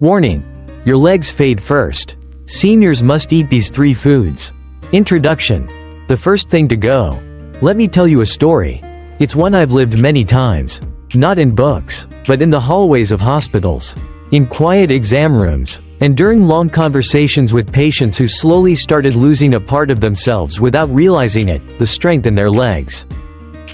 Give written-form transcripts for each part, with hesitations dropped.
Warning: your legs fade first. Seniors must eat these 3 foods. Introduction. The first thing to go. Let me tell you a story. It's one I've lived many times. Not in books, but in the hallways of hospitals, in quiet exam rooms, and during long conversations with patients who slowly started losing a part of themselves without realizing it, the strength in their legs.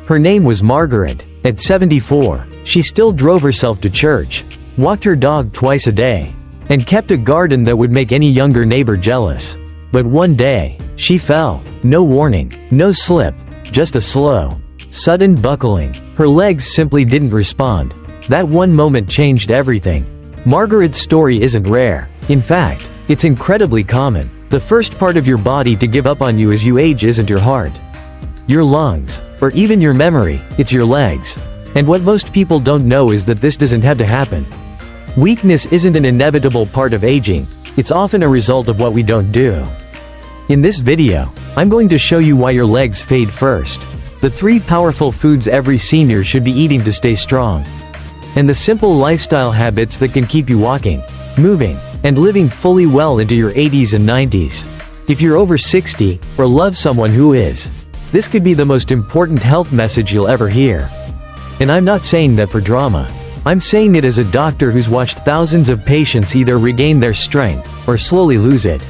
Her name was Margaret. At 74, she still drove herself to church, walked her dog twice a day, and kept a garden that would make any younger neighbor jealous. But one day, she fell. No warning, no slip, just a slow, sudden buckling. Her legs simply didn't respond. That one moment changed everything. Margaret's story isn't rare. In fact, it's incredibly common. The first part of your body to give up on you as you age isn't your heart, your lungs, or even your memory, it's your legs. And what most people don't know is that this doesn't have to happen. Weakness isn't an inevitable part of aging, it's often a result of what we don't do. In this video, I'm going to show you why your legs fade first, the 3 powerful foods every senior should be eating to stay strong, and the simple lifestyle habits that can keep you walking, moving, and living fully well into your 80s and 90s. If you're over 60, or love someone who is, this could be the most important health message you'll ever hear. And I'm not saying that for drama. I'm saying it as a doctor who's watched thousands of patients either regain their strength, or slowly lose it.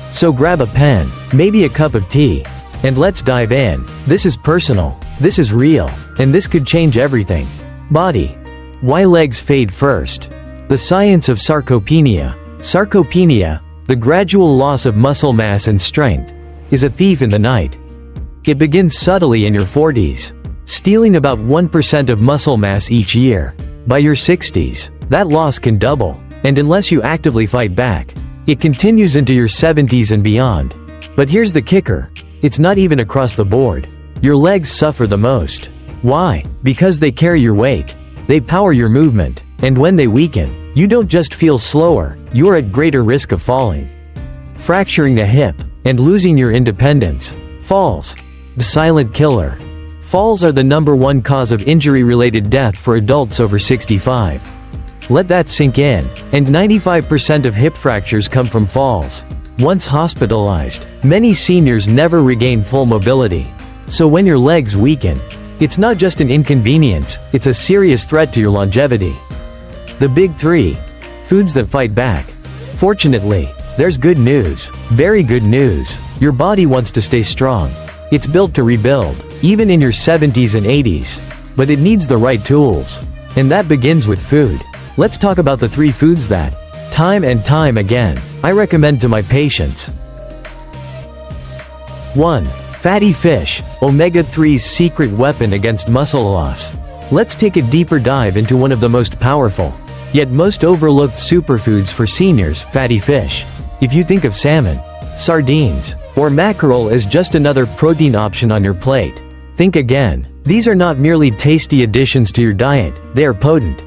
So grab a pen, maybe a cup of tea, and let's dive in. This is personal, this is real, and this could change everything. Body. Why legs fade first. The science of sarcopenia. Sarcopenia, the gradual loss of muscle mass and strength, is a thief in the night. It begins subtly in your 40s, stealing about 1% of muscle mass each year. By your 60s, that loss can double, and unless you actively fight back, it continues into your 70s and beyond. But here's the kicker. It's not even across the board. Your legs suffer the most. Why? Because they carry your weight. They power your movement, and when they weaken, you don't just feel slower, you're at greater risk of falling, fracturing a hip, and losing your independence. Falls. The silent killer. Falls are the #1 cause of injury-related death for adults over 65. Let that sink in, and 95% of hip fractures come from falls. Once hospitalized, many seniors never regain full mobility. So when your legs weaken, it's not just an inconvenience, it's a serious threat to your longevity. The big 3. Foods that fight back. Fortunately, there's good news. Very good news. Your body wants to stay strong. It's built to rebuild, even in your 70s and 80s. But it needs the right tools. And that begins with food. Let's talk about the 3 foods that, time and time again, I recommend to my patients. 1. Fatty fish, omega-3's secret weapon against muscle loss. Let's take a deeper dive into one of the most powerful, yet most overlooked superfoods for seniors, fatty fish. If you think of salmon, sardines, or mackerel as just another protein option on your plate, think again. These are not merely tasty additions to your diet, they are potent,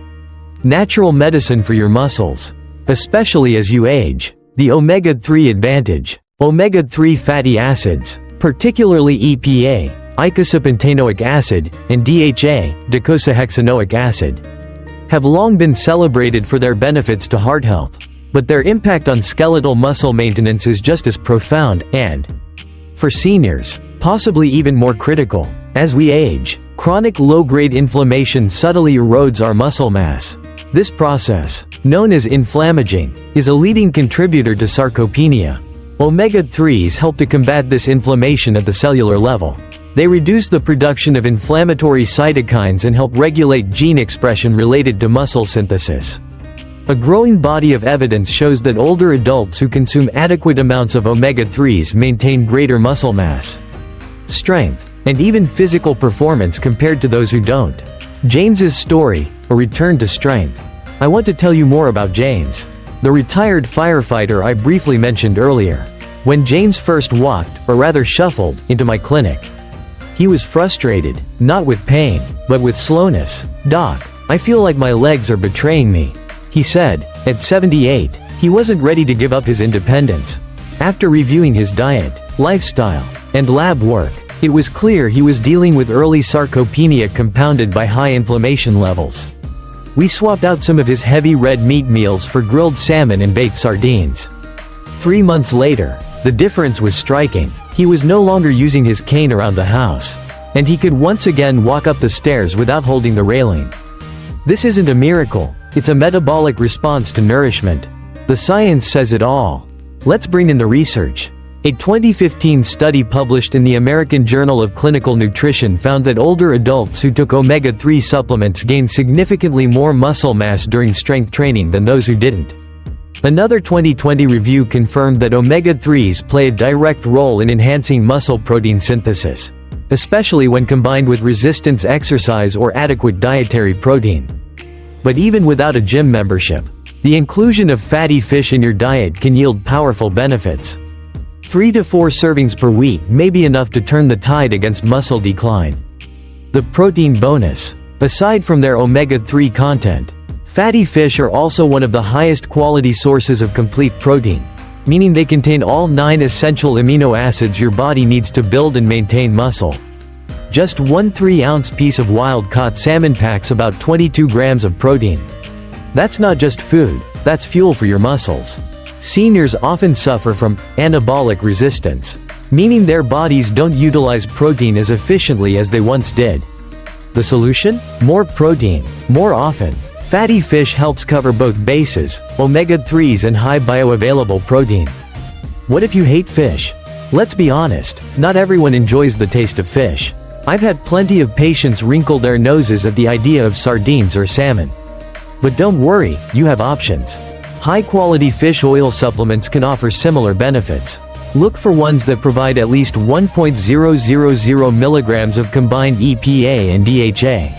natural medicine for your muscles, especially as you age. The omega-3 advantage. Omega-3 fatty acids, particularly EPA, eicosapentaenoic acid, and DHA, docosahexaenoic acid, have long been celebrated for their benefits to heart health. But their impact on skeletal muscle maintenance is just as profound, and, for seniors, possibly even more critical. As we age, chronic low-grade inflammation subtly erodes our muscle mass. This process, known as inflammaging, is a leading contributor to sarcopenia. Omega-3s help to combat this inflammation at the cellular level. They reduce the production of inflammatory cytokines and help regulate gene expression related to muscle synthesis. A growing body of evidence shows that older adults who consume adequate amounts of omega-3s maintain greater muscle mass, strength, and even physical performance compared to those who don't. James's story, a return to strength. I want to tell you more about James, the retired firefighter I briefly mentioned earlier. When James first walked, or rather shuffled, into my clinic, he was frustrated, not with pain, but with slowness. "Doc, I feel like my legs are betraying me," he said. At 78, he wasn't ready to give up his independence. After reviewing his diet, lifestyle, and lab work, it was clear he was dealing with early sarcopenia compounded by high inflammation levels. We swapped out some of his heavy red meat meals for grilled salmon and baked sardines. 3 months later, the difference was striking. He was no longer using his cane around the house, and he could once again walk up the stairs without holding the railing. This isn't a miracle, it's a metabolic response to nourishment. The science says it all. Let's bring in the research. A 2015 study published in the American Journal of Clinical Nutrition found that older adults who took omega-3 supplements gained significantly more muscle mass during strength training than those who didn't. Another 2020 review confirmed that omega-3s play a direct role in enhancing muscle protein synthesis, especially when combined with resistance exercise or adequate dietary protein. But even without a gym membership, the inclusion of fatty fish in your diet can yield powerful benefits. 3 to 4 servings per week may be enough to turn the tide against muscle decline. The protein bonus. Aside from their omega-3 content, fatty fish are also one of the highest quality sources of complete protein, meaning they contain all 9 essential amino acids your body needs to build and maintain muscle. Just 1 3-ounce piece of wild-caught salmon packs about 22 grams of protein. That's not just food, that's fuel for your muscles. Seniors often suffer from anabolic resistance, meaning their bodies don't utilize protein as efficiently as they once did. The solution? More protein, more often. Fatty fish helps cover both bases, omega-3s and high bioavailable protein. What if you hate fish? Let's be honest, not everyone enjoys the taste of fish. I've had plenty of patients wrinkle their noses at the idea of sardines or salmon. But don't worry, you have options. High-quality fish oil supplements can offer similar benefits. Look for ones that provide at least 1.000 milligrams of combined EPA and DHA.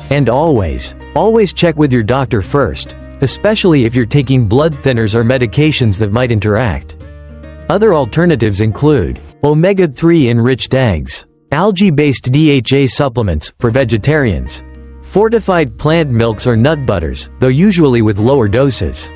And always check with your doctor first, especially if you're taking blood thinners or medications that might interact. Other alternatives include omega-3 enriched eggs, algae-based DHA supplements for vegetarians, fortified plant milks or nut butters, though usually with lower doses.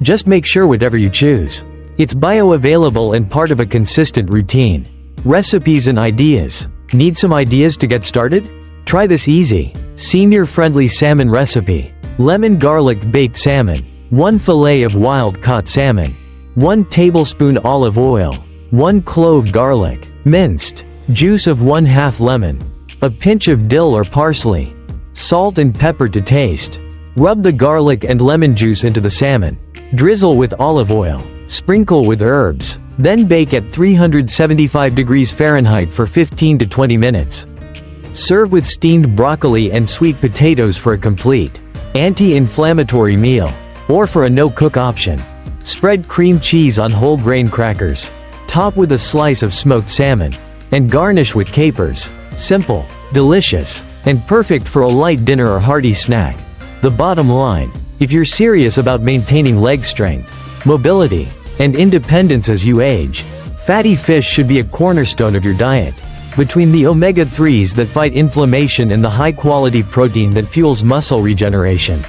Just make sure whatever you choose, it's bioavailable and part of a consistent routine. Recipes and ideas. Need some ideas to get started? Try this easy, senior-friendly salmon recipe. Lemon garlic baked salmon. 1 fillet of wild-caught salmon. 1 tablespoon olive oil. 1 clove garlic, minced. Juice of 1/2 lemon. A pinch of dill or parsley. Salt and pepper to taste. Rub the garlic and lemon juice into the salmon. Drizzle with olive oil. Sprinkle with herbs. Then bake at 375 degrees Fahrenheit for 15 to 20 minutes. Serve with steamed broccoli and sweet potatoes for a complete, anti-inflammatory meal. Or for a no-cook option, spread cream cheese on whole grain crackers. Top with a slice of smoked salmon. And garnish with capers. Simple, delicious, and perfect for a light dinner or hearty snack. The bottom line, if you're serious about maintaining leg strength, mobility, and independence as you age, fatty fish should be a cornerstone of your diet. Between the omega-3s that fight inflammation and the high-quality protein that fuels muscle regeneration,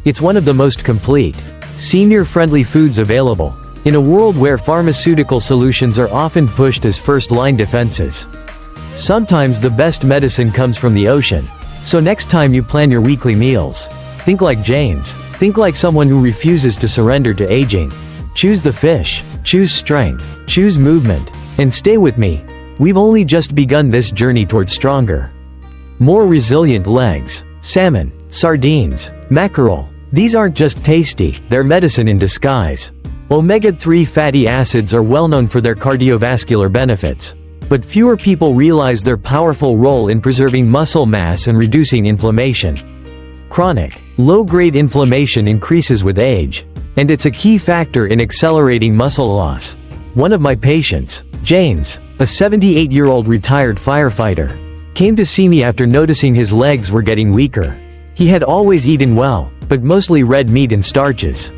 it's one of the most complete, senior-friendly foods available, in a world where pharmaceutical solutions are often pushed as first-line defenses. Sometimes the best medicine comes from the ocean, so next time you plan your weekly meals, think like James. Think like someone who refuses to surrender to aging. Choose the fish, choose strength, choose movement, and stay with me. We've only just begun this journey towards stronger, more resilient legs. Salmon, sardines, mackerel. These aren't just tasty, they're medicine in disguise. Omega-3 fatty acids are well known for their cardiovascular benefits, but fewer people realize their powerful role in preserving muscle mass and reducing inflammation. Chronic, low-grade inflammation increases with age, and it's a key factor in accelerating muscle loss. One of my patients, James, a 78-year-old retired firefighter, came to see me after noticing his legs were getting weaker. He had always eaten well, but mostly red meat and starches.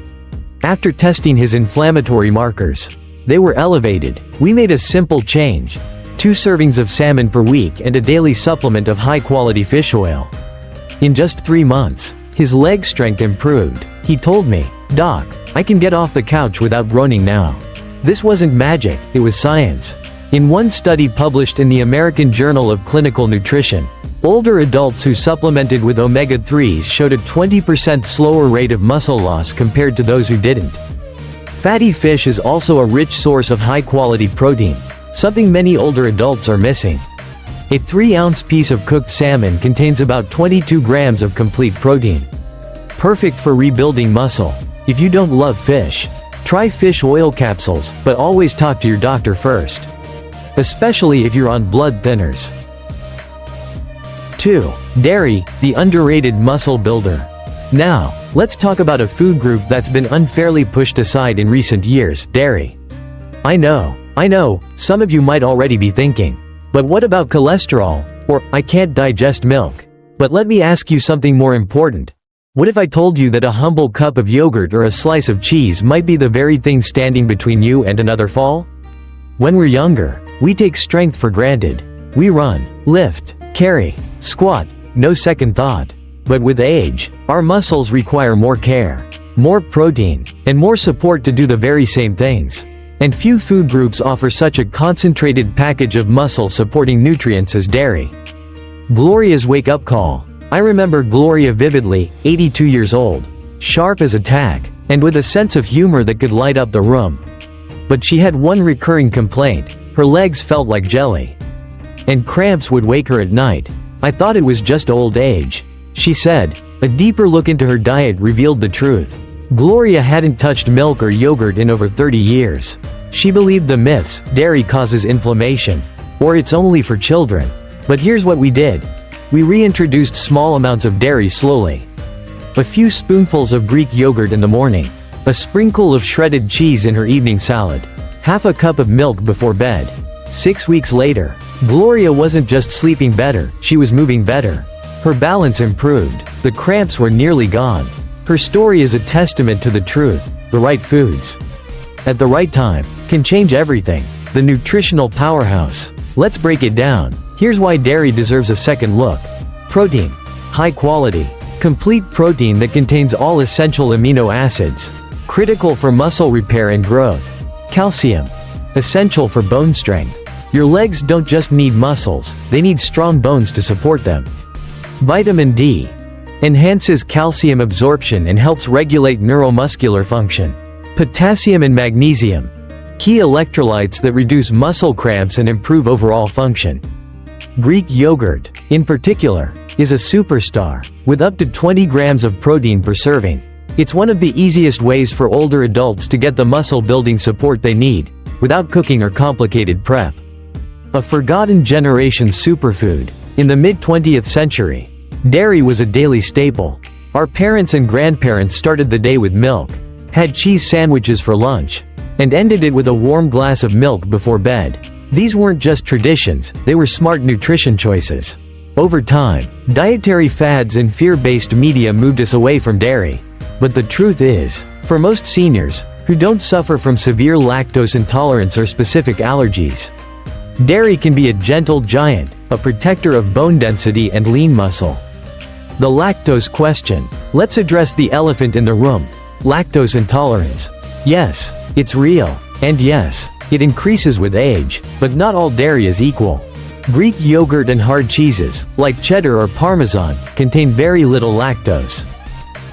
After testing his inflammatory markers, they were elevated. We made a simple change: 2 servings of salmon per week and a daily supplement of high-quality fish oil. In just 3 months, his leg strength improved. He told me, "Doc, I can get off the couch without groaning now." This wasn't magic, it was science. In one study published in the American Journal of Clinical Nutrition, Older adults who supplemented with omega-3s showed a 20% slower rate of muscle loss compared to those who didn't. Fatty fish is also a rich source of high-quality protein, something many older adults are missing. A 3-ounce piece of cooked salmon contains about 22 grams of complete protein. Perfect for rebuilding muscle. If you don't love fish, try fish oil capsules, but always talk to your doctor first. Especially if you're on blood thinners. 2. Dairy, the underrated muscle builder. Now, let's talk about a food group that's been unfairly pushed aside in recent years: dairy. I know, some of you might already be thinking, but what about cholesterol? Or, I can't digest milk. But let me ask you something more important. What if I told you that a humble cup of yogurt or a slice of cheese might be the very thing standing between you and another fall? When we're younger, we take strength for granted. We run, lift, carry, squat, no second thought. But with age, our muscles require more care, more protein, and more support to do the very same things. And few food groups offer such a concentrated package of muscle-supporting nutrients as dairy. Gloria's wake-up call. I remember Gloria vividly, 82 years old, sharp as a tack, and with a sense of humor that could light up the room. But she had one recurring complaint: her legs felt like jelly. And cramps would wake her at night. I thought it was just old age, she said. A deeper look into her diet revealed the truth. Gloria hadn't touched milk or yogurt in over 30 years. She believed the myths: dairy causes inflammation, or it's only for children. But here's what we did. We reintroduced small amounts of dairy slowly. A few spoonfuls of Greek yogurt in the morning, a sprinkle of shredded cheese in her evening salad, half a cup of milk before bed. 6 weeks later, Gloria wasn't just sleeping better, she was moving better. Her balance improved, the cramps were nearly gone. Her story is a testament to the truth: the right foods, at the right time, can change everything. The nutritional powerhouse. Let's break it down. Here's why dairy deserves a second look. Protein. High quality, complete protein that contains all essential amino acids, critical for muscle repair and growth. Calcium. Essential for bone strength. Your legs don't just need muscles, they need strong bones to support them. Vitamin D. Enhances calcium absorption and helps regulate neuromuscular function. Potassium and magnesium. Key electrolytes that reduce muscle cramps and improve overall function. Greek yogurt, in particular, is a superstar, with up to 20 grams of protein per serving. It's one of the easiest ways for older adults to get the muscle-building support they need, without cooking or complicated prep. A forgotten generation superfood. In the mid-20th century, dairy was a daily staple. Our parents and grandparents started the day with milk, had cheese sandwiches for lunch, and ended it with a warm glass of milk before bed. These weren't just traditions, they were smart nutrition choices. Over time, dietary fads and fear-based media moved us away from dairy. But the truth is, for most seniors, who don't suffer from severe lactose intolerance or specific allergies, dairy can be a gentle giant, a protector of bone density and lean muscle. The lactose question. Let's address the elephant in the room: lactose intolerance. Yes, it's real. And yes, it increases with age, but not all dairy is equal. Greek yogurt and hard cheeses, like cheddar or Parmesan, contain very little lactose.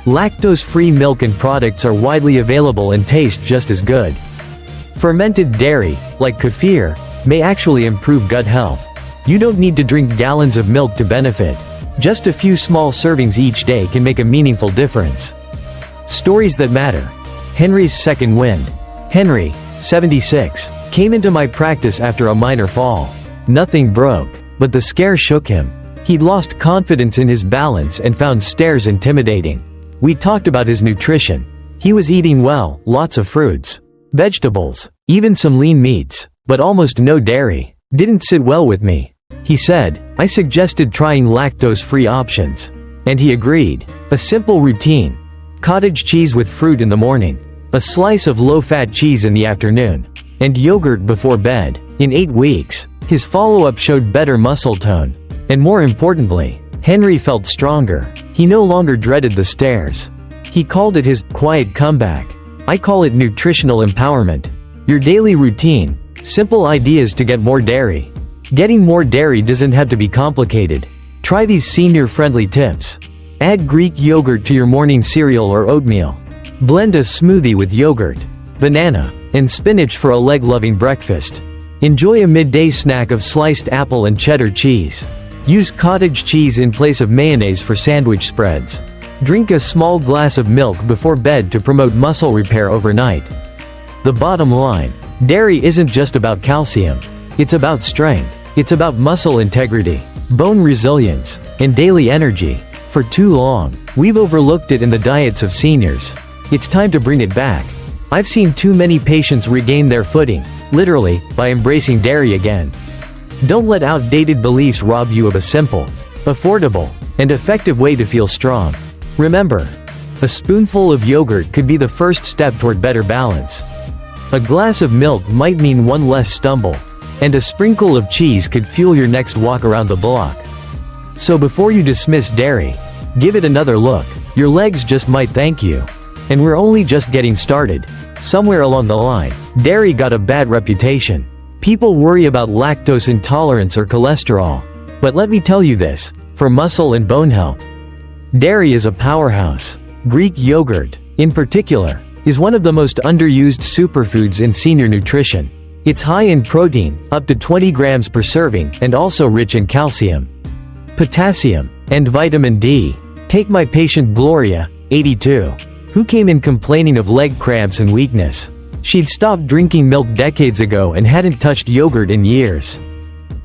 Lactose-free milk and products are widely available and taste just as good. Fermented dairy, like kefir, may actually improve gut health. You don't need to drink gallons of milk to benefit. Just a few small servings each day can make a meaningful difference. Stories that matter. Henry's second wind. Henry, 76, came into my practice after a minor fall. Nothing broke, but the scare shook him. He'd lost confidence in his balance and found stairs intimidating. We talked about his nutrition. He was eating well, lots of fruits, vegetables, even some lean meats, but almost no dairy. Didn't sit well with me, he said. I suggested trying lactose-free options, and he agreed. A simple routine: cottage cheese with fruit in the morning, a slice of low-fat cheese in the afternoon, and yogurt before bed. In 8 weeks, his follow-up showed better muscle tone, and more importantly, Henry felt stronger. He no longer dreaded the stairs. He called it his quiet comeback. I call it nutritional empowerment. Your daily routine, simple ideas to get more dairy. Getting more dairy doesn't have to be complicated. Try these senior-friendly tips. Add Greek yogurt to your morning cereal or oatmeal. Blend a smoothie with yogurt, banana, and spinach for a leg-loving breakfast. Enjoy a midday snack of sliced apple and cheddar cheese. Use cottage cheese in place of mayonnaise for sandwich spreads. Drink a small glass of milk before bed to promote muscle repair overnight. The bottom line: dairy isn't just about calcium. It's about strength. It's about muscle integrity, bone resilience, and daily energy. For too long, we've overlooked it in the diets of seniors. It's time to bring it back. I've seen too many patients regain their footing, literally, by embracing dairy again. Don't let outdated beliefs rob you of a simple, affordable, and effective way to feel strong. Remember, a spoonful of yogurt could be the first step toward better balance. A glass of milk might mean one less stumble, and a sprinkle of cheese could fuel your next walk around the block. So before you dismiss dairy, give it another look. Your legs just might thank you. And we're only just getting started. Somewhere along the line, dairy got a bad reputation. People worry about lactose intolerance or cholesterol. But let me tell you this, for muscle and bone health, dairy is a powerhouse. Greek yogurt, in particular, is one of the most underused superfoods in senior nutrition. It's high in protein, up to 20 grams per serving, and also rich in calcium, potassium, and vitamin D. Take my patient Gloria, 82, who came in complaining of leg cramps and weakness. She'd stopped drinking milk decades ago and hadn't touched yogurt in years.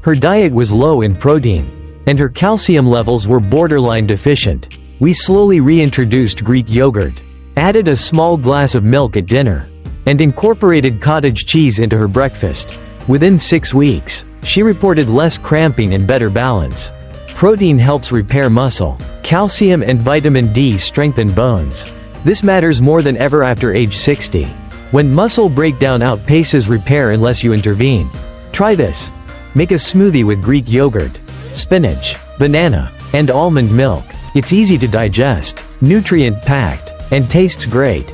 Her diet was low in protein, and her calcium levels were borderline deficient. We slowly reintroduced Greek yogurt, added a small glass of milk at dinner, and incorporated cottage cheese into her breakfast. Within 6 weeks, she reported less cramping and better balance. Protein helps repair muscle. Calcium and vitamin D strengthen bones. This matters more than ever after age 60, when muscle breakdown outpaces repair unless you intervene. Try this. Make a smoothie with Greek yogurt, spinach, banana, and almond milk. It's easy to digest, nutrient-packed, and tastes great.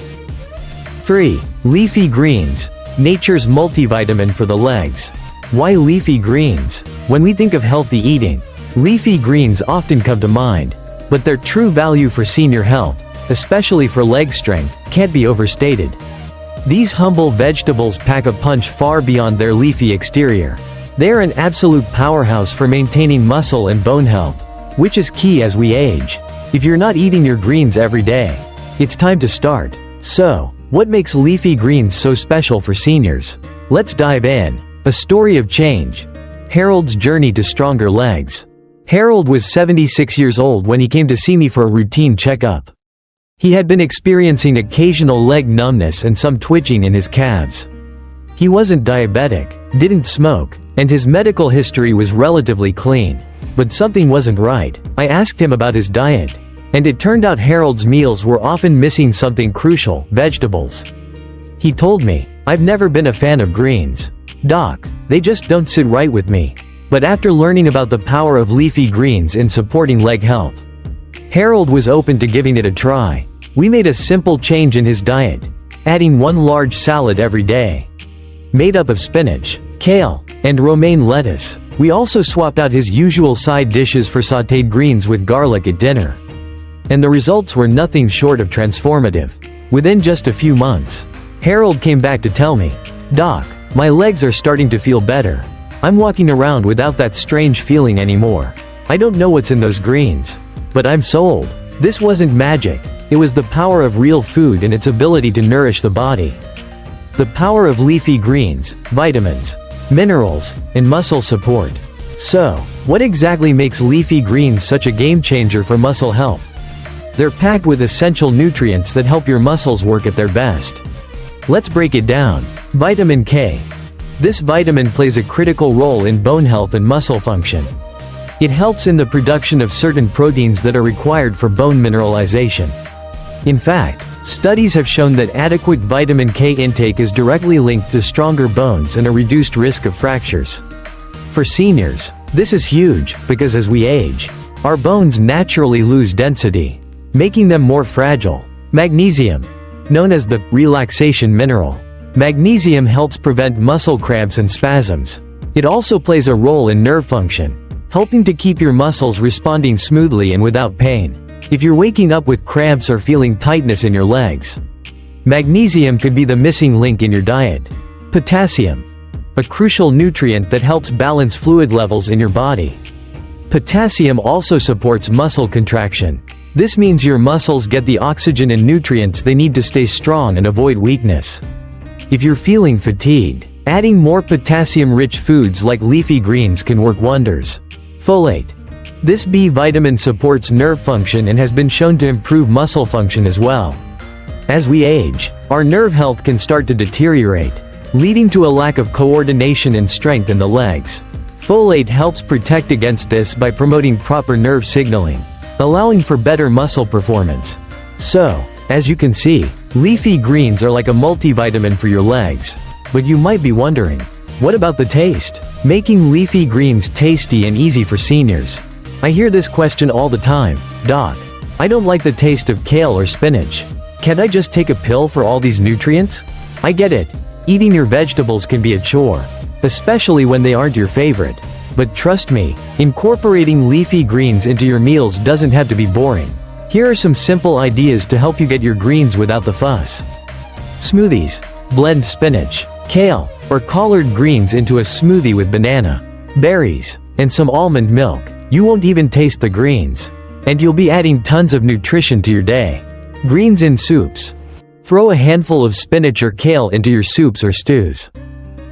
3. Leafy greens, nature's multivitamin for the legs. Why leafy greens? When we think of healthy eating, leafy greens often come to mind, but their true value for senior health, especially for leg strength, can't be overstated. These humble vegetables pack a punch far beyond their leafy exterior. They're an absolute powerhouse for maintaining muscle and bone health, which is key as we age. If you're not eating your greens every day, it's time to start. So, what makes leafy greens so special for seniors? Let's dive in. A story of change. Harold's journey to stronger legs. Harold was 76 years old when he came to see me for a routine checkup. He had been experiencing occasional leg numbness and some twitching in his calves. He wasn't diabetic, didn't smoke, and his medical history was relatively clean. But something wasn't right. I asked him about his diet, and it turned out Harold's meals were often missing something crucial: vegetables. He told me, "I've never been a fan of greens, Doc. They just don't sit right with me." But after learning about the power of leafy greens in supporting leg health, Harold was open to giving it a try. We made a simple change in his diet, adding one large salad every day, made up of spinach, kale, and romaine lettuce. We also swapped out his usual side dishes for sautéed greens with garlic at dinner. And the results were nothing short of transformative. Within just a few months, Harold came back to tell me, "Doc, my legs are starting to feel better. I'm walking around without that strange feeling anymore. I don't know what's in those greens, but I'm sold." This wasn't magic. It was the power of real food and its ability to nourish the body. The power of leafy greens, vitamins, minerals, and muscle support. So, what exactly makes leafy greens such a game changer for muscle health? They're packed with essential nutrients that help your muscles work at their best. Let's break it down. Vitamin K. This vitamin plays a critical role in bone health and muscle function. It helps in the production of certain proteins that are required for bone mineralization. In fact, studies have shown that adequate vitamin K intake is directly linked to stronger bones and a reduced risk of fractures. For seniors, this is huge, because as we age, our bones naturally lose density, making them more fragile. Magnesium, known as the relaxation mineral. Magnesium helps prevent muscle cramps and spasms. It also plays a role in nerve function, helping to keep your muscles responding smoothly and without pain. If you're waking up with cramps or feeling tightness in your legs, magnesium could be the missing link in your diet. Potassium, a crucial nutrient that helps balance fluid levels in your body. Potassium also supports muscle contraction. This means your muscles get the oxygen and nutrients they need to stay strong and avoid weakness. If you're feeling fatigued, adding more potassium-rich foods like leafy greens can work wonders. Folate. This B vitamin supports nerve function and has been shown to improve muscle function as well. As we age, our nerve health can start to deteriorate, leading to a lack of coordination and strength in the legs. Folate helps protect against this by promoting proper nerve signaling, allowing for better muscle performance. So, as you can see, leafy greens are like a multivitamin for your legs. But you might be wondering, what about the taste? Making leafy greens tasty and easy for seniors. I hear this question all the time. Doc, I don't like the taste of kale or spinach. Can't I just take a pill for all these nutrients? I get it. Eating your vegetables can be a chore, especially when they aren't your favorite. But trust me, incorporating leafy greens into your meals doesn't have to be boring. Here are some simple ideas to help you get your greens without the fuss. Smoothies. Blend spinach, kale, or collard greens into a smoothie with banana, berries, and some almond milk. You won't even taste the greens, and you'll be adding tons of nutrition to your day. Greens in soups. Throw a handful of spinach or kale into your soups or stews.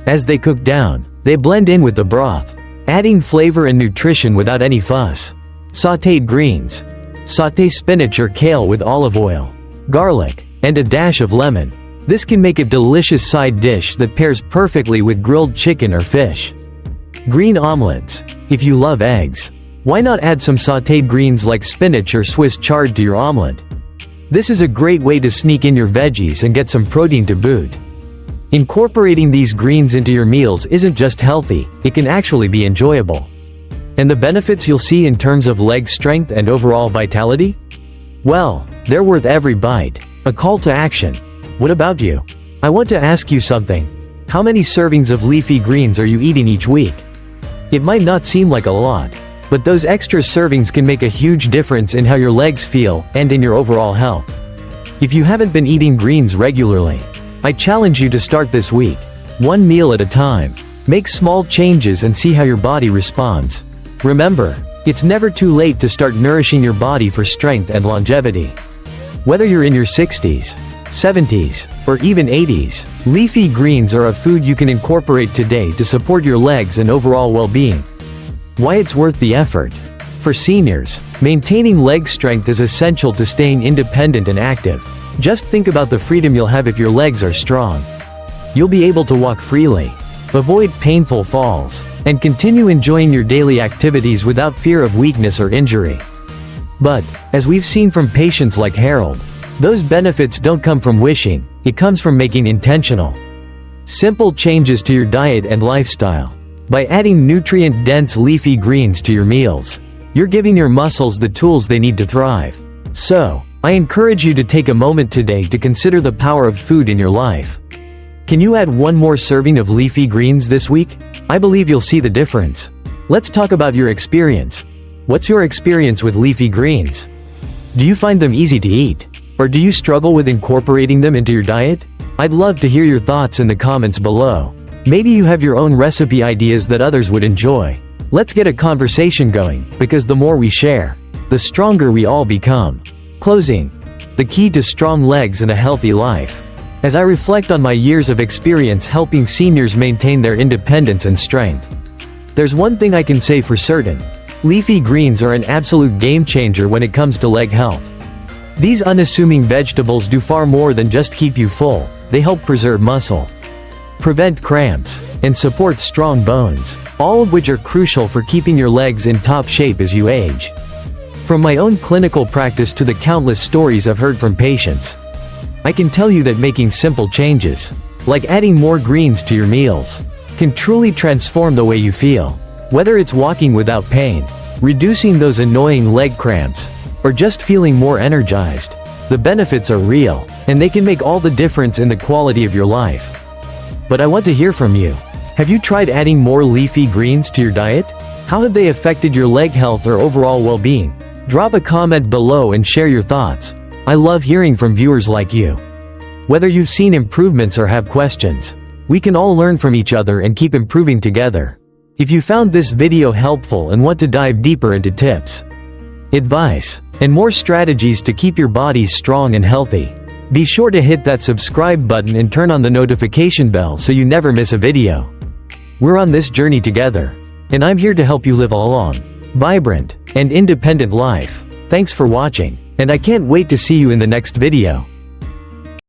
As they cook down, they blend in with the broth, adding flavor and nutrition without any fuss. Sautéed greens. Sauté spinach or kale with olive oil, garlic, and a dash of lemon. This can make a delicious side dish that pairs perfectly with grilled chicken or fish. Green omelets. If you love eggs, why not add some sautéed greens like spinach or Swiss chard to your omelet? This is a great way to sneak in your veggies and get some protein to boot. Incorporating these greens into your meals isn't just healthy, it can actually be enjoyable. And the benefits you'll see in terms of leg strength and overall vitality? Well, they're worth every bite. A call to action. What about you? I want to ask you something. How many servings of leafy greens are you eating each week? It might not seem like a lot, but those extra servings can make a huge difference in how your legs feel and in your overall health. If you haven't been eating greens regularly, I challenge you to start this week, one meal at a time. Make small changes and see how your body responds. Remember, it's never too late to start nourishing your body for strength and longevity. Whether you're in your 60s, 70s, or even 80s, leafy greens are a food you can incorporate today to support your legs and overall well-being. Why it's worth the effort? For seniors, maintaining leg strength is essential to staying independent and active. Just think about the freedom you'll have if your legs are strong. You'll be able to walk freely, avoid painful falls, and continue enjoying your daily activities without fear of weakness or injury. But, as we've seen from patients like Harold, those benefits don't come from wishing, it comes from making intentional, simple changes to your diet and lifestyle. By adding nutrient-dense leafy greens to your meals, you're giving your muscles the tools they need to thrive. So, I encourage you to take a moment today to consider the power of food in your life. Can you add one more serving of leafy greens this week? I believe you'll see the difference. Let's talk about your experience. What's your experience with leafy greens? Do you find them easy to eat? Or do you struggle with incorporating them into your diet? I'd love to hear your thoughts in the comments below. Maybe you have your own recipe ideas that others would enjoy. Let's get a conversation going, because the more we share, the stronger we all become. Closing. The key to strong legs and a healthy life. As I reflect on my years of experience helping seniors maintain their independence and strength, there's one thing I can say for certain. Leafy greens are an absolute game changer when it comes to leg health. These unassuming vegetables do far more than just keep you full. They help preserve muscle, prevent cramps, and support strong bones, all of which are crucial for keeping your legs in top shape as you age. From my own clinical practice to the countless stories I've heard from patients, I can tell you that making simple changes, like adding more greens to your meals, can truly transform the way you feel. Whether it's walking without pain, reducing those annoying leg cramps, or just feeling more energized, the benefits are real, and they can make all the difference in the quality of your life. But I want to hear from you. Have you tried adding more leafy greens to your diet? How have they affected your leg health or overall well-being? Drop a comment below and share your thoughts. I love hearing from viewers like you. Whether you've seen improvements or have questions, we can all learn from each other and keep improving together. If you found this video helpful and want to dive deeper into tips, advice, and more strategies to keep your body strong and healthy, be sure to hit that subscribe button and turn on the notification bell so you never miss a video. We're on this journey together, and I'm here to help you live a long, vibrant, and independent life. Thanks for watching, and I can't wait to see you in the next video.